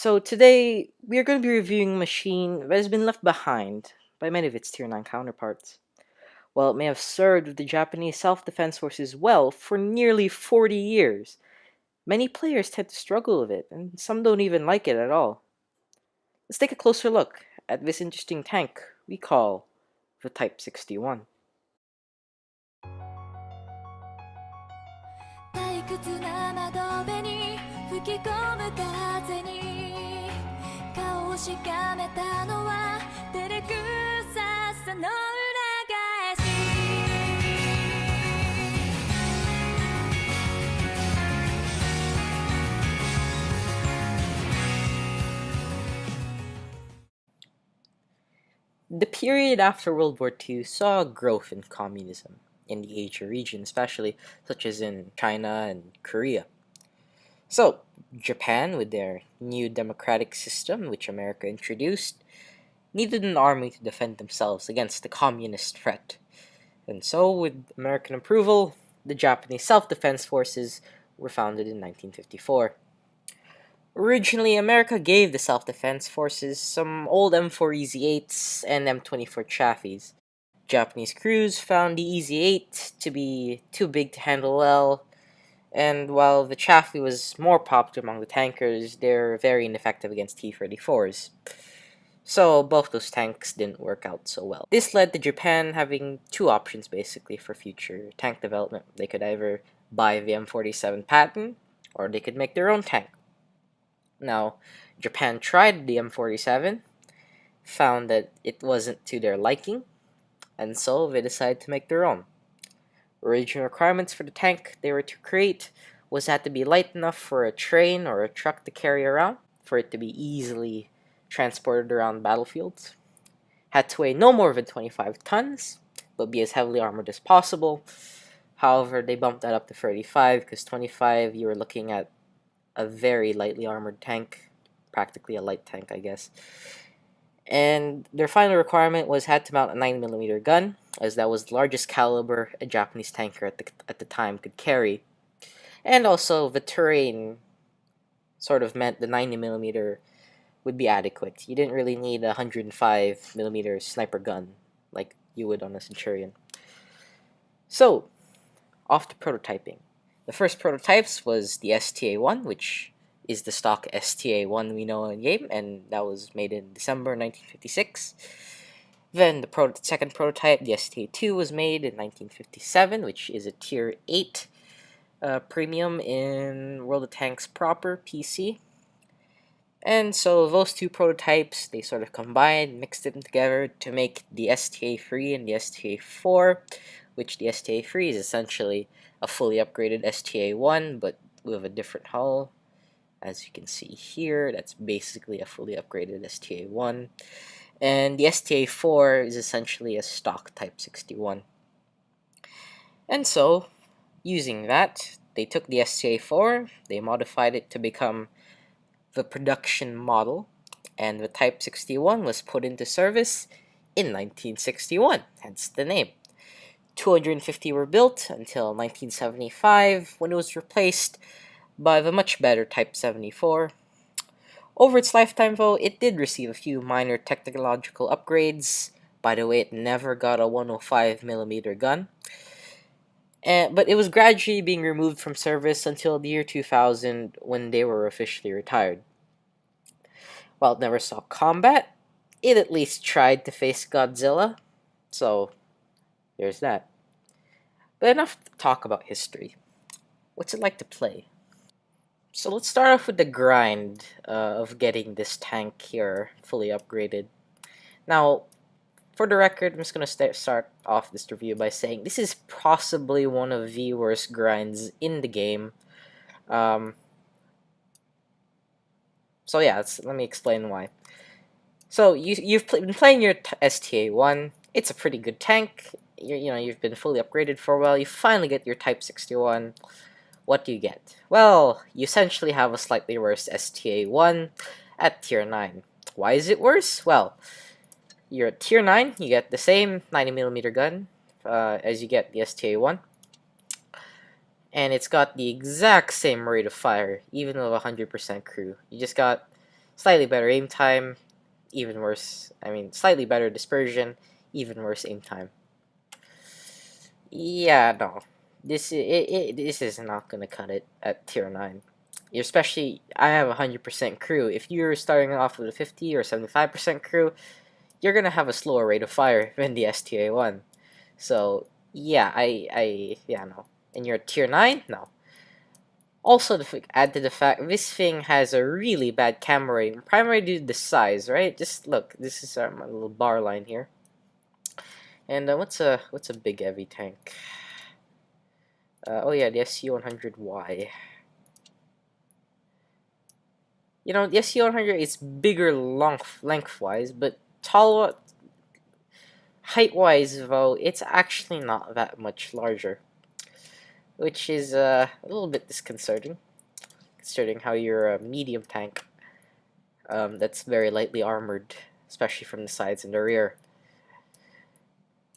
So today we are going to be reviewing a machine that has been left behind by many of its Tier 9 counterparts. While it may have served with the Japanese self-defense forces well for nearly 40 years, many players tend to struggle with it, and some don't even like it at all. Let's take a closer look at this interesting tank we call the Type 61. 退屈な窓辺に吹き込む風に顔をしかめたのは照れくささの裏返し The period after World War II saw a growth in communism, in the Asia region especially, such as in China and Korea. So, Japan, with their new democratic system, which America introduced, needed an army to defend themselves against the communist threat. And so, with American approval, the Japanese Self-Defense Forces were founded in 1954. Originally, America gave the Self-Defense Forces some old M4 Easy-8s and M24 Chaffees. Japanese crews found the Easy-8 to be too big to handle well, and while the Chaffee was more popular among the tankers, they're very ineffective against T-34s. So both those tanks didn't work out so well. This led to Japan having two options basically for future tank development. They could either buy the M47 patent, or they could make their own tank. Now, Japan tried the M47, found that it wasn't to their liking, and so they decided to make their own. Original requirements for the tank they were to create was had to be light enough for a train or a truck to carry around, for it to be easily transported around battlefields. Had to weigh no more than 25 tons, but be as heavily armored as possible. However, they bumped that up to 35 because 25 you were looking at a very lightly armored tank, practically a light tank, I guess. And their final requirement was had to mount a 9mm gun, as that was the largest caliber a Japanese tanker at the time could carry. And also, the terrain sort of meant the 90mm would be adequate. You didn't really need a 105mm sniper gun like you would on a Centurion. So, off to prototyping. The first prototypes was the STA-1, which is the stock STA-1 we know in game, and that was made in December 1956. Then the second prototype, the STA-2, was made in 1957, which is a Tier 8 premium in World of Tanks proper PC. And so those two prototypes, they sort of combined, mixed them together to make the STA-3 and the STA-4, which the STA-3 is essentially a fully upgraded STA-1, but with a different hull. As you can see here, that's basically a fully upgraded STA-1. And the STA-4 is essentially a stock Type 61. And so, using that, they took the STA-4, they modified it to become the production model, and the Type 61 was put into service in 1961, hence the name. 250 were built until 1975, when it was replaced by the much better Type 74. Over its lifetime, though, it did receive a few minor technological upgrades. By the way, it never got a 105mm gun. But it was gradually being removed from service until the year 2000, when they were officially retired. While it never saw combat, it at least tried to face Godzilla, so there's that. But enough talk about history. What's it like to play? So let's start off with the grind of getting this tank here fully upgraded. Now, for the record, I'm just going to start off this review by saying this is possibly one of the worst grinds in the game. So yeah, let me explain why. So you've been playing your STA-1. It's a pretty good tank. You've been fully upgraded for a while. You finally get your Type 61. What do you get? Well, you essentially have a slightly worse STA-1 at Tier 9. Why is it worse? Well, you're at Tier 9, you get the same 90mm gun as you get the STA-1. And it's got the exact same rate of fire, even with 100% crew. You just got Slightly better aim time, even worse. I mean, slightly better dispersion, even worse aim time. Yeah, no. This is not gonna cut it at tier 9. Especially, I have 100% crew. If you're starting off with a 50 or 75% crew, you're gonna have a slower rate of fire than the STA1. So, yeah, yeah, no. And you're tier 9? No. Also, to add to the fact, this thing has a really bad camera rating, primarily due to the size, right? Just look, this is my little bar line here. And what's a big heavy tank? Oh yeah, the SC100Y. You know, the SC100 is bigger lengthwise, but tall height-wise, though, it's actually not that much larger, which is a little bit disconcerting, considering how you're a medium tank that's very lightly armored, especially from the sides and the rear.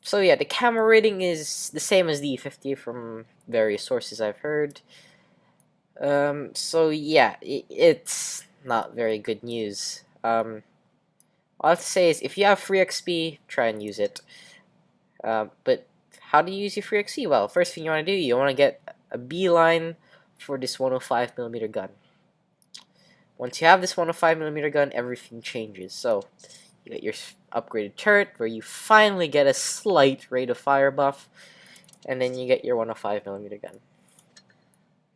So yeah, the camera rating is the same as the E50 from various sources I've heard. So yeah, it's not very good news. All I have to say is if you have free XP, try and use it. But how do you use your free XP? Well, first thing you want to do, you want to get a beeline for this 105mm gun. Once you have this 105mm gun, everything changes. So you get your upgraded turret, where you finally get a slight rate of fire buff, and then you get your 105mm gun.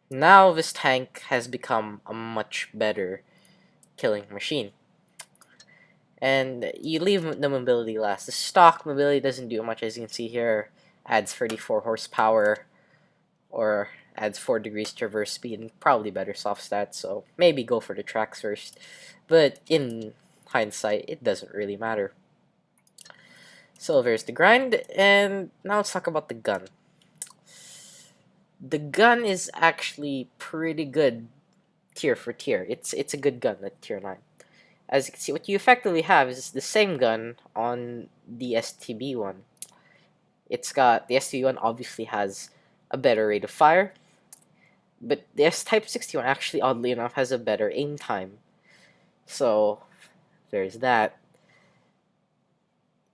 Now this tank has become a much better killing machine. And you leave the mobility last. The stock mobility doesn't do much, as you can see here. Adds 34 horsepower, or adds 4 degrees traverse speed, and probably better soft stats, so maybe go for the tracks first. But in hindsight, it doesn't really matter. So there's the grind, and now let's talk about the gun. The gun is actually pretty good tier for tier. It's a good gun at tier 9. As you can see, what you effectively have is the same gun on the STB one. It's got, the STB one obviously has a better rate of fire, but the S-Type 61 actually, oddly enough, has a better aim time. So, there's that.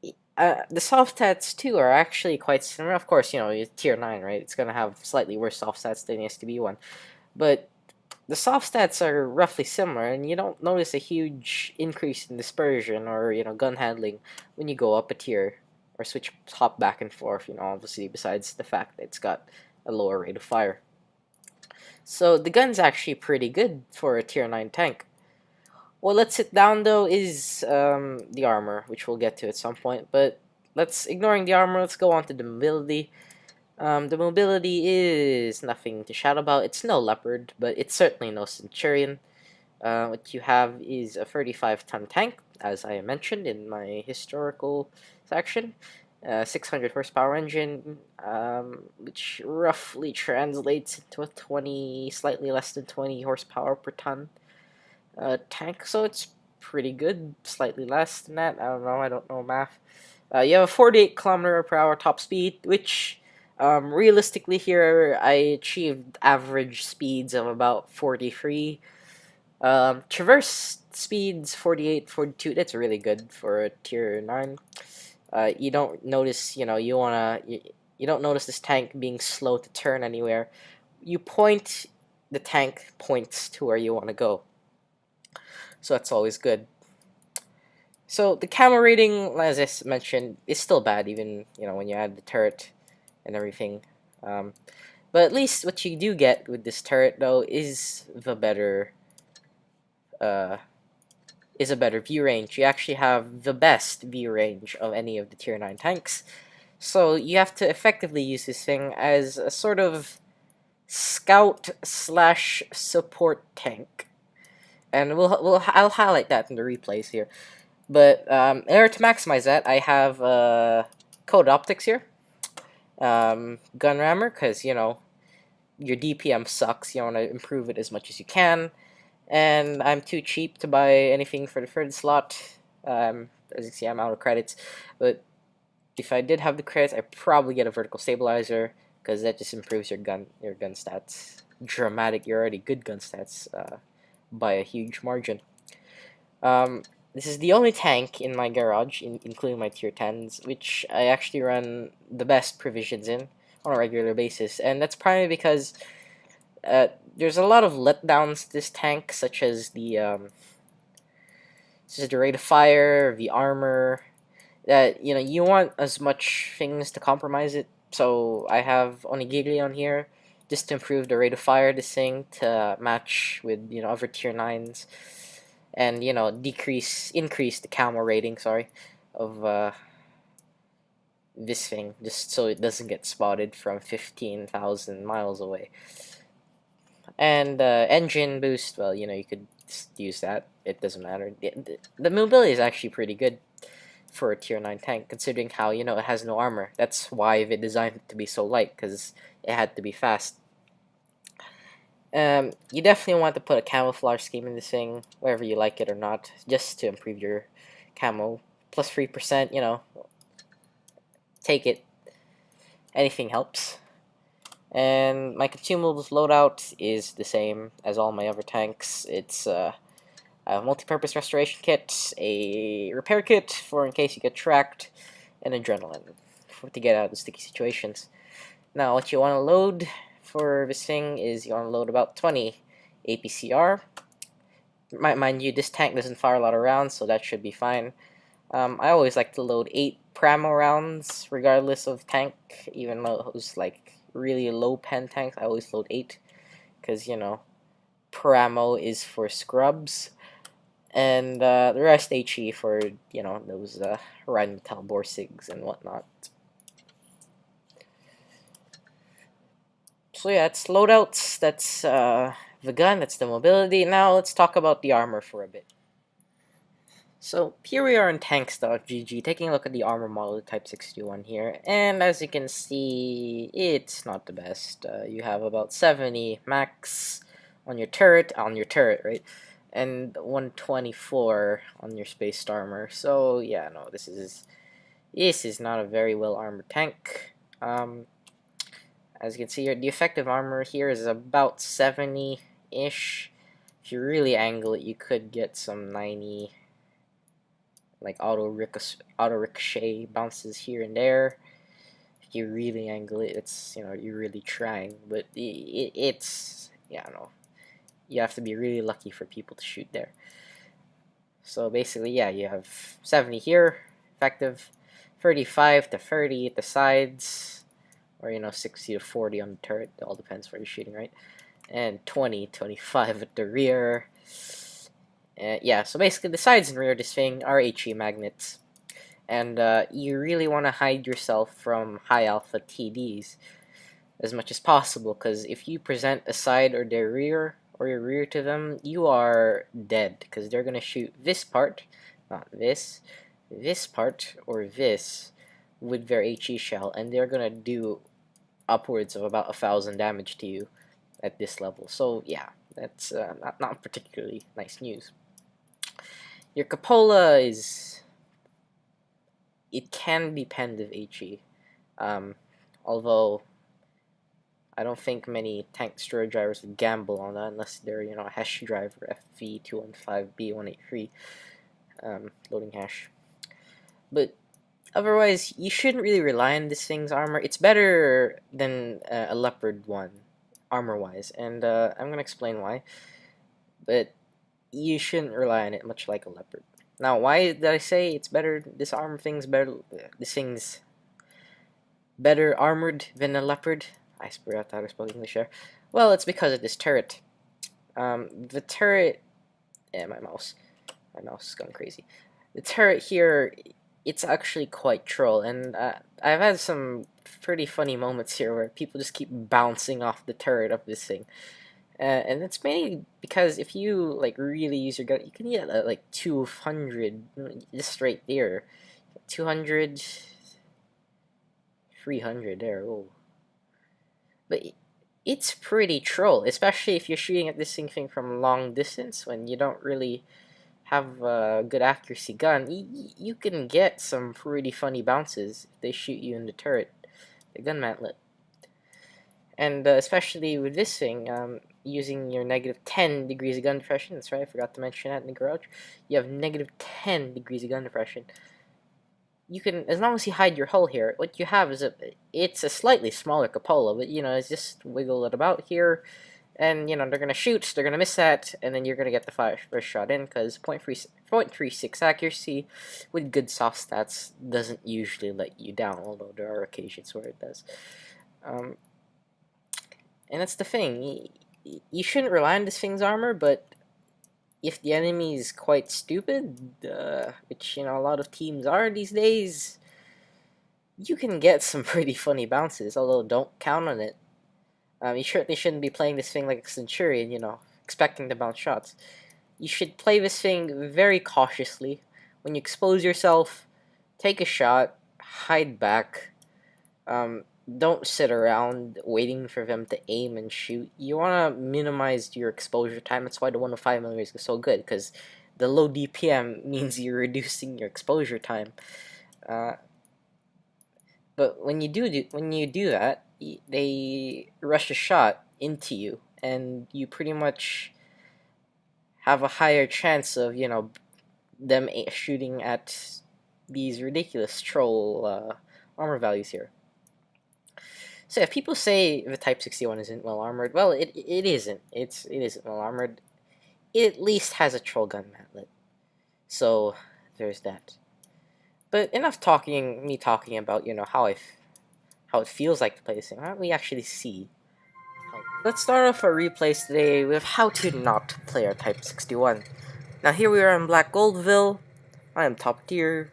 The soft stats, too, are actually quite similar. Of course, you know, tier 9, right? It's going to have slightly worse soft stats than the STB one. But the soft stats are roughly similar, and you don't notice a huge increase in dispersion or, you know, gun handling when you go up a tier or hop back and forth, you know, obviously, besides the fact that it's got a lower rate of fire. So the gun's actually pretty good for a tier 9 tank. What lets it down, though, is the armor, which we'll get to at some point. But ignoring the armor, let's go on to the mobility. The mobility is nothing to shout about. It's no Leopard, but it's certainly no Centurion. What you have is a 35-ton tank, as I mentioned in my historical section. 600 horsepower engine, which roughly translates into a slightly less than 20 horsepower per ton tank. So it's pretty good. Slightly less than that. I don't know math. You have a 48 kilometer per hour top speed, which realistically here I achieved average speeds of about 43. Traverse speeds 48, 42. That's really good for a tier 9. You don't notice, you don't notice this tank being slow to turn anywhere. The tank points to where you want to go. So that's always good. So the camera rating, as I mentioned, is still bad, even when you add the turret and everything. But at least what you do get with this turret, though, is a better view range. You actually have the best view range of any of the tier 9 tanks. So you have to effectively use this thing as a sort of scout/support tank. And I'll highlight that in the replays here. But in order to maximize that, I have code optics here. Gun rammer, because your DPM sucks. You want to improve it as much as you can. And I'm too cheap to buy anything for the third slot. As you can see, I'm out of credits. But if I did have the credits, I'd probably get a vertical stabilizer, because that just improves your gun stats. Your already good gun stats by a huge margin. This is the only tank in my garage, including my tier 10s, which I actually run the best provisions in on a regular basis, and that's primarily because there's a lot of letdowns to this tank, such as the rate of fire, the armor. That you want as much things to compromise it. So I have onigiri on here just to improve the rate of fire of this thing to match with other tier 9s, and increase the camo rating. Sorry, of this thing, just so it doesn't get spotted from 15,000 miles away. And engine boost, well, you could just use that. It doesn't matter. The mobility is actually pretty good for a tier 9 tank, considering how it has no armor. That's why they designed it to be so light, because it had to be fast. You definitely want to put a camouflage scheme in this thing, whether you like it or not, just to improve your camo. Plus 3%, take it. Anything helps. And my consumables loadout is the same as all my other tanks. It's a multi-purpose restoration kit, a repair kit for in case you get tracked, and adrenaline to get out of sticky situations. Now, what you want to load for this thing is you want to load about 20 APCR. Mind you, this tank doesn't fire a lot of rounds, so that should be fine. I always like to load 8 Pramo rounds, regardless of tank, even though it's like really low pen tanks. I always load 8, because Pramo is for scrubs, and the rest HE for those Rheinmetall Borsigs and whatnot. So yeah, it's loadouts. That's the gun. That's the mobility. Now let's talk about the armor for a bit. So here we are in tanks.gg, taking a look at the armor model Type 61 here, and as you can see, it's not the best. You have about 70 max on your turret, right? And 124 on your space armor. So yeah, no, this is not a very well armored tank. As you can see here, the effective armor here is about 70-ish. If you really angle it, you could get some 90, like auto ricochet bounces here and there. If you really angle it, it's you're really trying, but it's no, you have to be really lucky for people to shoot there. So basically, yeah, you have 70 here, effective, 35 to 30 at the sides, or 60 to 40 on the turret. It all depends where you're shooting, right? And 25 at the rear. Yeah, so basically the sides and rear of this thing are HE magnets, and you really want to hide yourself from high alpha TDs as much as possible, because if you present a side or their rear or your rear to them, you are dead, because they're gonna shoot this part, not this part, or this with their HE shell, and they're gonna do upwards of about 1,000 damage to you at this level. So yeah, that's not particularly nice news. Your cupola it can be penned of HE, although I don't think many tank storage drivers would gamble on that unless they're a hash driver FV215B183 loading hash. But otherwise, you shouldn't really rely on this thing's armor. It's better than a Leopard one, armor-wise, and I'm gonna explain why. But you shouldn't rely on it much like a Leopard. Now, why did I say it's better? This thing's better armored than a Leopard. I forgot how to speak English there. Well, it's because of this turret. The turret. Yeah, my mouse is going crazy. The turret here, it's actually quite troll, and I've had some pretty funny moments here where people just keep bouncing off the turret of this thing. And it's mainly because if you really use your gun, you can get 200 just right there, 200, 300 there. Oh, but it's pretty troll, especially if you're shooting at this thing from long distance when you don't really have a good accuracy gun. You can get some pretty funny bounces if they shoot you in the turret, the gun mantlet. And especially with this thing, using your negative 10 degrees of gun depression. That's right, I forgot to mention that in the garage. You have negative 10 degrees of gun depression. You can, as long as you hide your hull here, what you have is it's a slightly smaller cupola, but it's just wiggle it about here, and they're gonna shoot, they're gonna miss that, and then you're gonna get the first shot in, because 0.36 accuracy with good soft stats doesn't usually let you down, although there are occasions where it does. And that's the thing. You shouldn't rely on this thing's armor, but if the enemy is quite stupid, which a lot of teams are these days, you can get some pretty funny bounces. Although don't count on it. You certainly shouldn't be playing this thing like a Centurion, expecting to bounce shots. You should play this thing very cautiously. When you expose yourself, take a shot, hide back. Don't sit around waiting for them to aim and shoot. You want to minimize your exposure time. That's why the 105mm is so good, because the low DPM means you're reducing your exposure time. But when you do that, they rush a shot into you, and you pretty much have a higher chance of them shooting at these ridiculous troll armor values here. So if people say the Type 61 isn't well armored, well, it isn't. It isn't well armored. It at least has a troll gun mantlet. So there's that. But enough me talking about how it feels like to play this thing. Why don't we actually see? Let's start off our replays today with how to not play our Type 61. Now here we are in Black Goldville. I am top tier,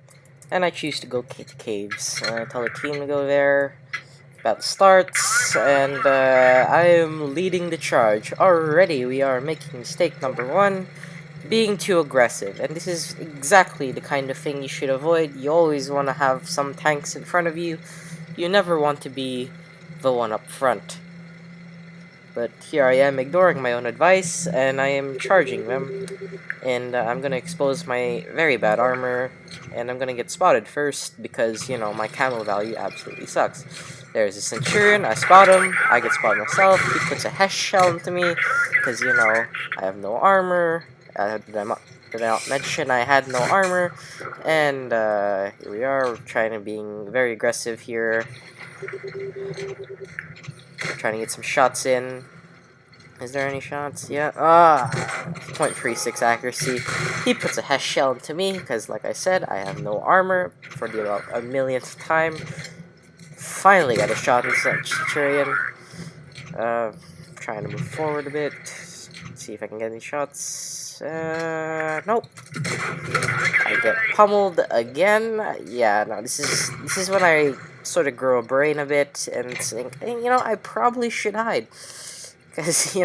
and I choose to go to caves. I tell the team to go there. Battle starts, and I am leading the charge. Already we are making mistake number 1, being too aggressive. And this is exactly the kind of thing you should avoid. You always want to have some tanks in front of you. You never want to be the one up front. But here I am ignoring my own advice, and I am charging them. And I'm going to expose my very bad armor, and I'm going to get spotted first because, my camo value absolutely sucks. There's a Centurion, I spot him, I get spotted myself, he puts a Hesh shell into me, because, I have no armor. Did I not mention I had no armor? And here we are, trying to being very aggressive here. Trying to get some shots in. Is there any shots? Yeah. 0.36 accuracy. He puts a Hesh shell into me, because like I said, I have no armor for the about a millionth time. Finally got a shot in Centurion. Trying to move forward a bit. See if I can get any shots. Nope. I get pummeled again. Yeah, no, this is when I sort of grow a brain a bit and think, hey, I probably should hide. Because,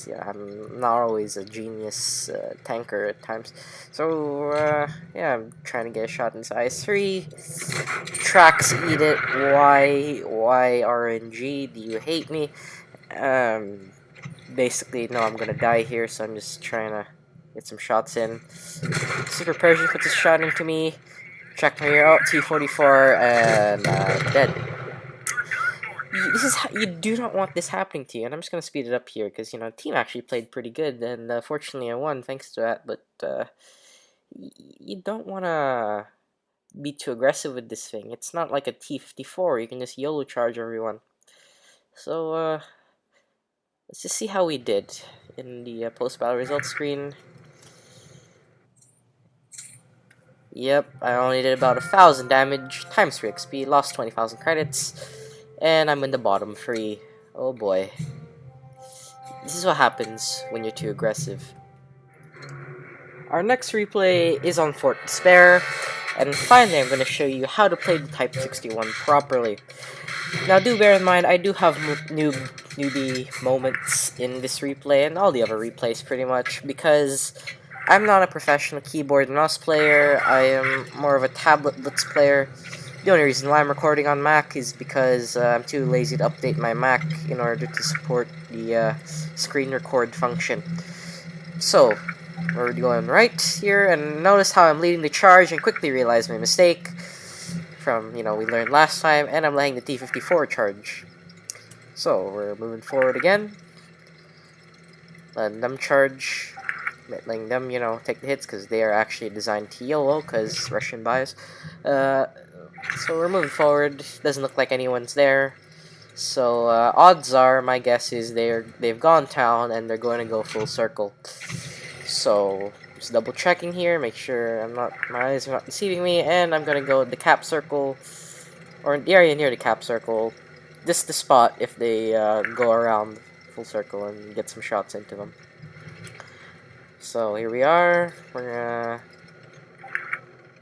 I'm not always a genius tanker at times. So, yeah, I'm trying to get a shot into IS-3. Tracks eat it. Why RNG? Do you hate me? Basically, no, I'm gonna die here, so I'm just trying to get some shots in. Super Persian puts a shot into me. Check my ear out, T-44, and dead. You do not want this happening to you, and I'm just gonna speed it up here because the team actually played pretty good, and fortunately I won thanks to that. But you don't want to be too aggressive with this thing. It's not like a T-54; you can just YOLO charge everyone. So let's just see how we did in the post-battle results screen. Yep, I only did about 1,000 damage, times 3 XP, lost 20,000 credits, and I'm in the bottom 3. Oh boy. This is what happens when you're too aggressive. Our next replay is on Fort Despair, and finally I'm going to show you how to play the Type 61 properly. Now do bear in mind, I do have newbie moments in this replay, and all the other replays pretty much, because I'm not a professional keyboard and mouse player. I am more of a tablet Blitz player. The only reason why I'm recording on Mac is because I'm too lazy to update my Mac in order to support the screen record function. So, we're going right here, and notice how I'm leading the charge and quickly realize my mistake from, we learned last time, and I'm letting the T-54 charge. So we're moving forward again. Letting them charge. Letting them, you know, take the hits because they are actually designed to YOLO because Russian bias. So we're moving forward. Doesn't look like anyone's there. So odds are, my guess is they've gone down and they're going to go full circle. So just double checking here, make sure my eyes are not deceiving me, and I'm gonna go the cap circle, or the area near the cap circle. This is the spot if they go around full circle and get some shots into them. So here we are. We're gonna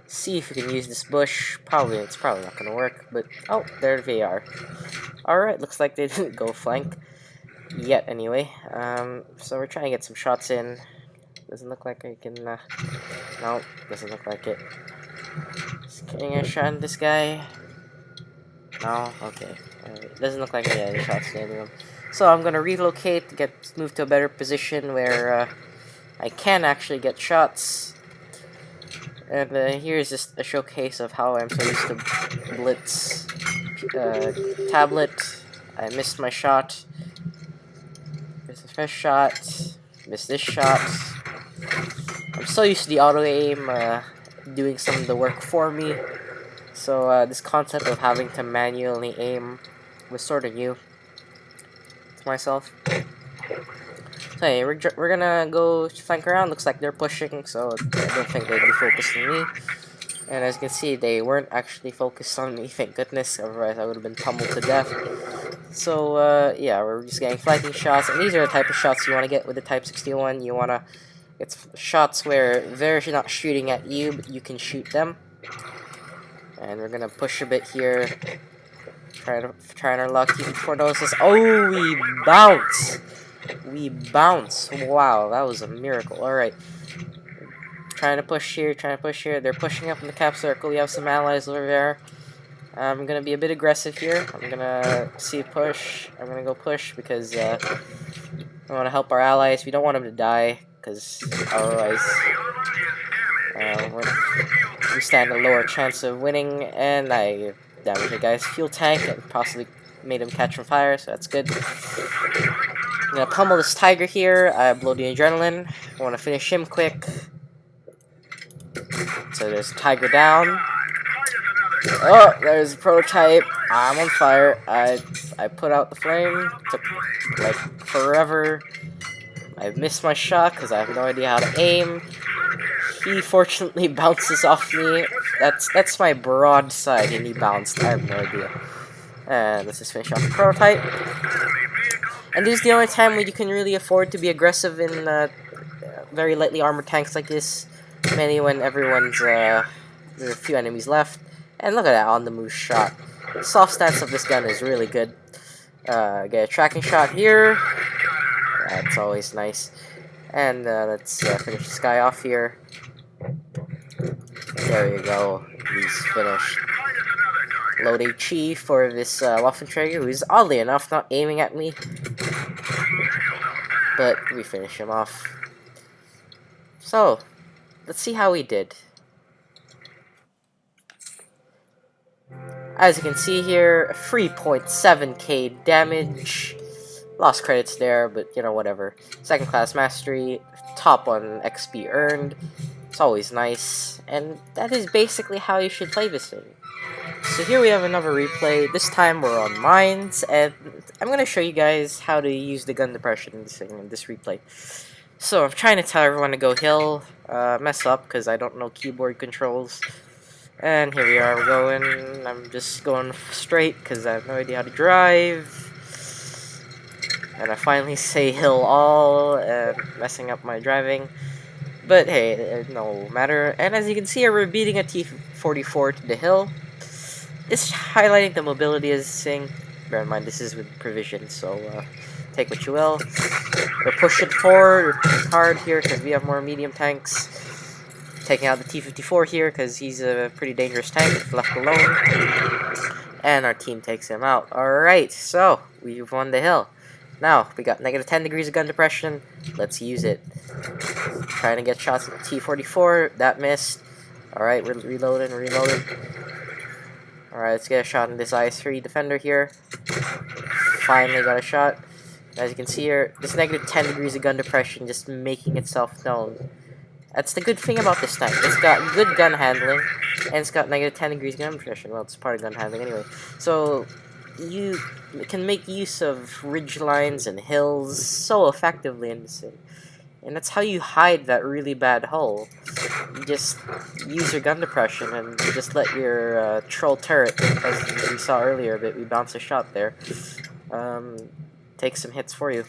see if we can use this bush. It's probably not gonna work, but oh, there they are. Alright, looks like they didn't go flank yet anyway. So we're trying to get some shots in. Doesn't look like I can, no, doesn't look like it. Just getting a shot at this guy. No, okay. Alright, doesn't look like I get any shots to any of them. So I'm gonna relocate to move to a better position where, I can actually get shots. And here's just a showcase of how I'm so used to Blitz tablet. I missed my shot. Missed the first shot. Missed this shot. I'm so used to the auto aim doing some of the work for me. So this concept of having to manually aim was sort of new to myself. So hey, we're gonna go flank around. Looks like they're pushing, so I don't think they'd be focused on me. And as you can see, they weren't actually focused on me, thank goodness, otherwise I would have been pummeled to death. So yeah, we're just getting flanking shots, and these are the type of shots you want to get with the Type 61. You want to get shots where they're not shooting at you, but you can shoot them. And we're gonna push a bit here, trying our luck before notices. Oh, we bounce! We bounce! Wow, that was a miracle. Alright. Trying to push here. They're pushing up in the cap circle. We have some allies over there. I'm gonna be a bit aggressive here. I'm gonna push. I'm gonna go push because I want to help our allies. We don't want them to die because otherwise we stand a lower chance of winning. And I damaged the guy's fuel tank and possibly made him catch on fire, so that's good. I'm gonna pummel this tiger here. I blow the adrenaline. I want to finish him quick. So there's tiger down. Oh, there's a prototype. I'm on fire. I put out the flame. Took like forever. I missed my shot because I have no idea how to aim. He fortunately bounces off me. That's my broadside, and he bounced. I have no idea. And let's just finish off the prototype. And this is the only time when you can really afford to be aggressive in very lightly armored tanks like this. Mainly when everyone's there's a few enemies left. And look at that on the move shot. The soft stance of this gun is really good. Get a tracking shot here. That's always nice. And let's finish this guy off here. There you go. He's finished. Load a chi for this Waffenträger, who is oddly enough not aiming at me. But we finish him off. So, let's see how he did. As you can see here, 3.7k damage. Lost credits there, but you know, whatever. Second class mastery, top on XP earned. It's always nice. And that is basically how you should play this thing. So here we have another replay. This time we're on mines, and I'm going to show you guys how to use the gun depression in this replay. So I'm trying to tell everyone to go hill, mess up because I don't know keyboard controls. And here we are, we're going. I'm just going straight because I have no idea how to drive. And I finally say hill all, and messing up my driving. But hey, no matter. And as you can see, we're beating a T-44 to the hill. It's highlighting the mobility of this thing. Bear in mind, this is with provision, so take what you will. We're pushing forward, we're pushing hard here because we have more medium tanks. Taking out the T-54 here because he's a pretty dangerous tank if left alone. And our team takes him out. Alright, so we've won the hill. Now, we got negative 10 degrees of gun depression. Let's use it. Trying to get shots at the T-44. That missed. Alright, we're reloading. Alright, let's get a shot in this IS-3 defender here. finally got a shot. As you can see here, this negative 10 degrees of gun depression just making itself known. That's the good thing about this tank. It's got good gun handling, and it's got negative 10 degrees gun depression. Well, it's part of gun handling anyway. So, you can make use of ridge lines and hills so effectively in this thing. And that's how you hide that really bad hull. You just use your gun depression and just let your troll turret, as we saw earlier, but we bounced a shot there, take some hits for you.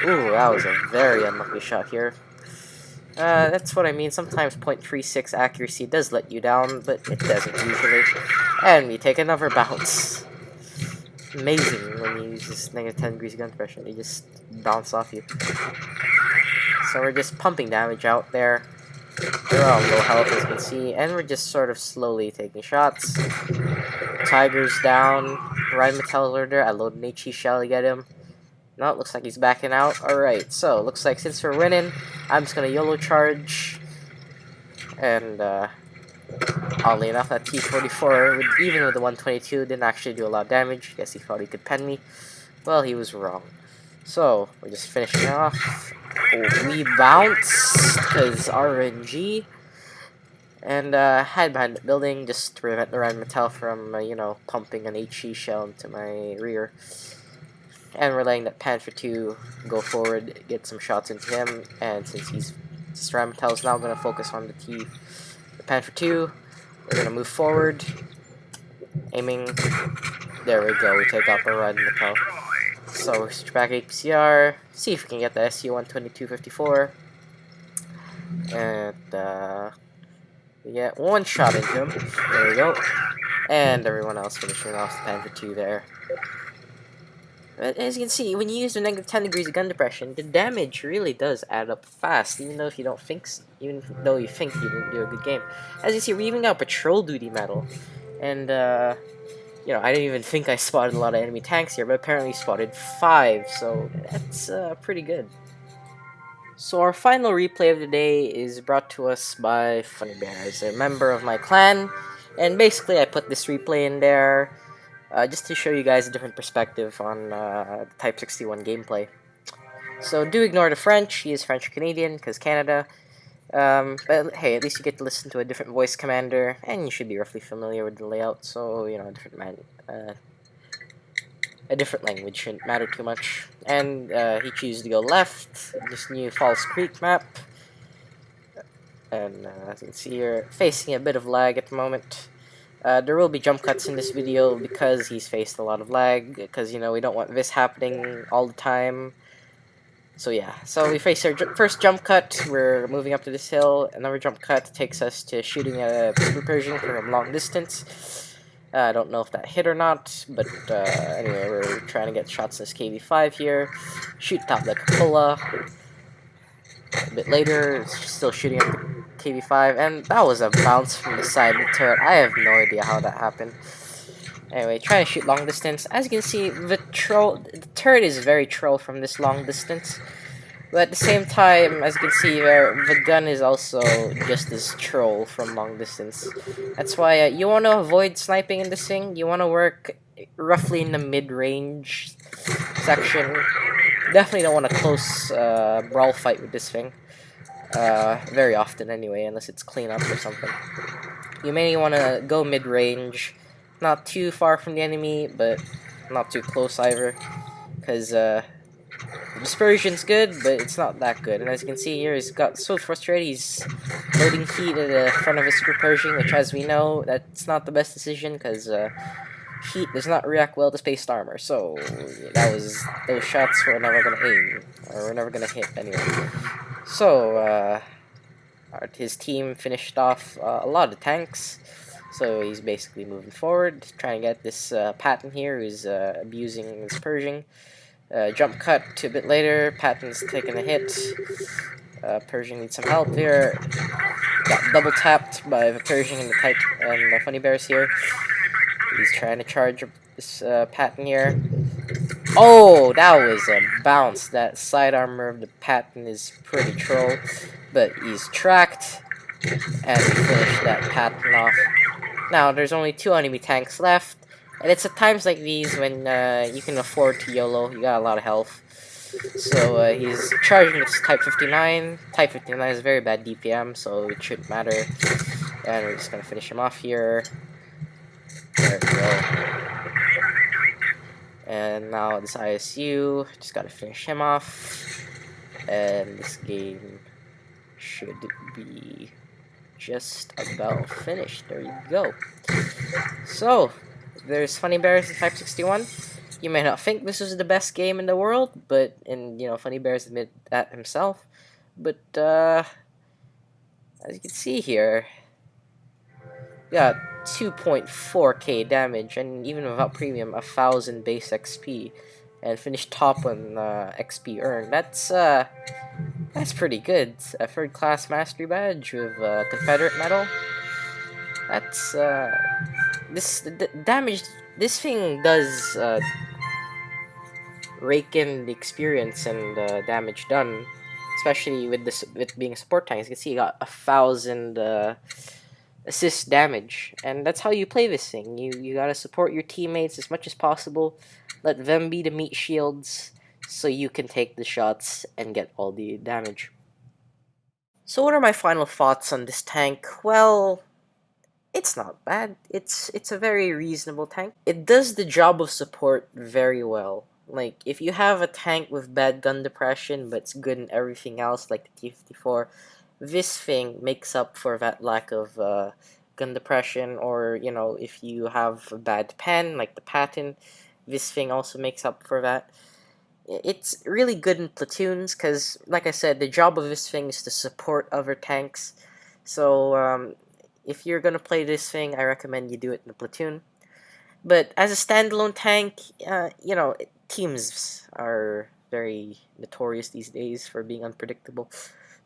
Ooh, that was a very unlucky shot here. That's what I mean. Sometimes 0.36 accuracy does let you down, but it doesn't usually. And we take another bounce. Amazing when you use this negative 10 degrees gun depression. They just bounce off you. So we're just pumping damage out there. They're all low health, as you can see, and we're just sort of slowly taking shots. Tiger's down. Rheinmetall order. I load an HE shell to get him. No, it looks like he's backing out. Alright, so looks like since we're winning, I'm just gonna YOLO charge. And, oddly enough, that T-44, even with the 122, didn't actually do a lot of damage. Guess he thought he could pen me. Well, he was wrong. So, we're just finishing off. We bounced, because RNG. And, hide behind the building just to prevent the Rheinmetall from, you know, pumping an HE shell into my rear. And we're letting that Panther 2 go forward, get some shots into him. And since Rheinmetall is now going to focus on the Panther 2, we're going to move forward. Aiming. There we go, we take out the Rheinmetall. So, switch back APCR, see if we can get the SU-122-54. And, we get one shot into him. There we go. And everyone else finishing off the Panther 2 there. But as you can see, when you use the negative 10 degrees of gun depression, the damage really does add up fast, even though if you don't think, even though you think you didn't do a good game. As you see, we even got patrol duty medal, and you know, I didn't even think I spotted a lot of enemy tanks here, but apparently spotted 5, so that's pretty good. So our final replay of the day is brought to us by Funny Bears, a member of my clan, and basically I put this replay in there just to show you guys a different perspective on the Type 61 gameplay. So do ignore the French, he is French-Canadian, because Canada. But hey, at least you get to listen to a different voice commander, and you should be roughly familiar with the layout, so, you know, a different language shouldn't matter too much. And he chooses to go left, this new Falls Creek map. And as you can see here, facing a bit of lag at the moment. There will be jump cuts in this video because he's faced a lot of lag, because, you know, we don't want this happening all the time. So yeah, so we face our first jump cut, we're moving up to this hill, another jump cut takes us to shooting a Super Pershing from long distance. I don't know if that hit or not, but anyway, we're trying to get shots in this KV-5 here. Shoot top the cupola. A bit later, still shooting at the KV-5, and that was a bounce from the side of the turret. I have no idea how that happened. Anyway, trying to shoot long distance. As you can see, the turret is very troll from this long distance. But at the same time, as you can see there, the gun is also just as troll from long distance. That's why you want to avoid sniping in this thing. You want to work roughly in the mid-range section. Definitely don't want a close brawl fight with this thing. Very often anyway, unless it's cleanup or something. You may want to go mid-range. Not too far from the enemy, but not too close either. Because dispersion's good, but it's not that good. And as you can see here, he's got so frustrated, he's loading heat at the front of his Super Pershing, which, as we know, that's not the best decision, because heat does not react well to spaced armor. So those shots were never going to aim, or were never going to hit anyway. So his team finished off a lot of the tanks. So he's basically moving forward, trying to get this Patton here, who's abusing his Pershing. Jump cut to a bit later, Patton's taking a hit. Pershing needs some help here. Got double tapped by the Pershing and the Funny Bears here. He's trying to charge this Patton here. Oh, that was a bounce. That side armor of the Patton is pretty troll, but he's tracked, and we finished that Patton off. Now, there's only 2 enemy tanks left, And it's at times like these when you can afford to YOLO. You got a lot of health. So he's charging with Type 59. Type 59 is very bad DPM, so it shouldn't matter. And we're just gonna finish him off here. There we go. And now this ISU, just gotta finish him off. And this game should be just about finished. There you go. So, there's Funny Bears in Type 61. You may not think this is the best game in the world, but, and Funny Bears admit that himself. But, as you can see here, got 2.4k damage, and even without premium, 1000 base XP, and finished top on XP earned. That's pretty good. A third class mastery badge with Confederate medal. That's this damage. This thing does rake in the experience and damage done, especially with this with being a support tank. As you can see, you got 1000 assist damage, and that's how you play this thing. You gotta support your teammates as much as possible. Let them be the meat shields, so you can take the shots and get all the damage. So what are my final thoughts on this tank? Well, it's not bad. It's a very reasonable tank. It does the job of support very well. Like, if you have a tank with bad gun depression, but it's good in everything else, like the T-54, this thing makes up for that lack of gun depression. Or, if you have a bad pen, like the Patton, this thing also makes up for that. It's really good in platoons, because, like I said, the job of this thing is to support other tanks. So, if you're gonna play this thing, I recommend you do it in a platoon. But as a standalone tank, teams are very notorious these days for being unpredictable.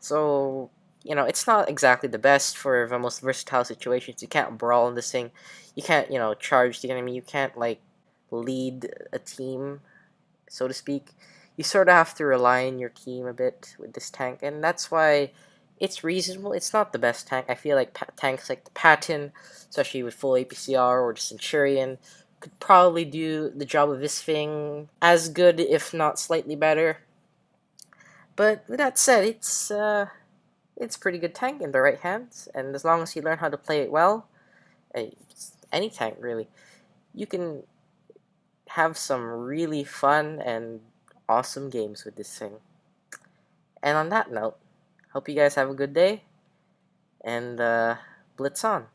So, it's not exactly the best for the most versatile situations. You can't brawl in this thing. You can't, charge the enemy. You can't, like, lead a team, so to speak. You sort of have to rely on your team a bit with this tank, and that's why it's reasonable. It's not the best tank. I feel like tanks like the Patton, especially with full APCR, or the Centurion, could probably do the job of this thing as good, if not slightly better. But with that said, it's a pretty good tank in the right hands, and as long as you learn how to play it well, any tank really, you can have some really fun and awesome games with this thing. And on that note, hope you guys have a good day, and Blitz on.